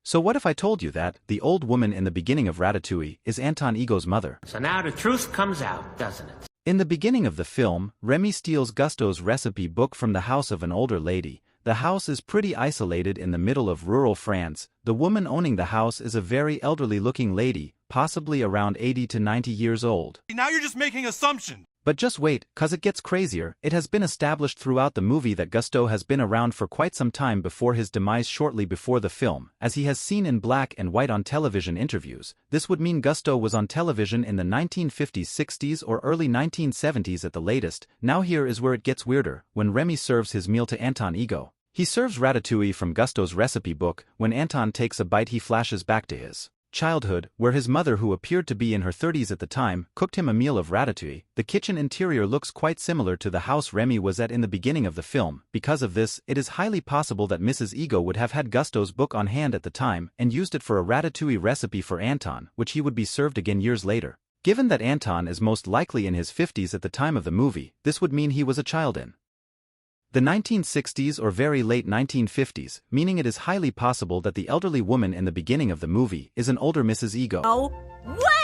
So what if I told you that the old woman in the beginning of Ratatouille is Anton Ego's mother? So now the truth comes out, doesn't it? In the beginning of the film, Remy steals Gusteau's recipe book from the house of an older lady. The house is pretty isolated in the middle of rural France. The woman owning the house is a very elderly-looking lady, possibly around 80 to 90 years old. Now you're just making assumptions. But just wait, cause it gets crazier. It has been established throughout the movie that Gusteau has been around for quite some time before his demise shortly before the film, as he has seen in black and white on television interviews. This would mean Gusteau was on television in the 1950s, 60s or early 1970s at the latest. Now here is where it gets weirder. When Remy serves his meal to Anton Ego, he serves ratatouille from Gusteau's recipe book. When Anton takes a bite, he flashes back to his childhood, where his mother, who appeared to be in her 30s at the time, cooked him a meal of ratatouille. The kitchen interior looks quite similar to the house Remy was at in the beginning of the film. Because of this, it is highly possible that Mrs. Ego would have had Gusteau's book on hand at the time and used it for a ratatouille recipe for Anton, which he would be served again years later. Given that Anton is most likely in his 50s at the time of the movie, this would mean he was a child in the 1960s or very late 1950s, meaning it is highly possible that the elderly woman in the beginning of the movie is an older Mrs. Ego. Oh, what?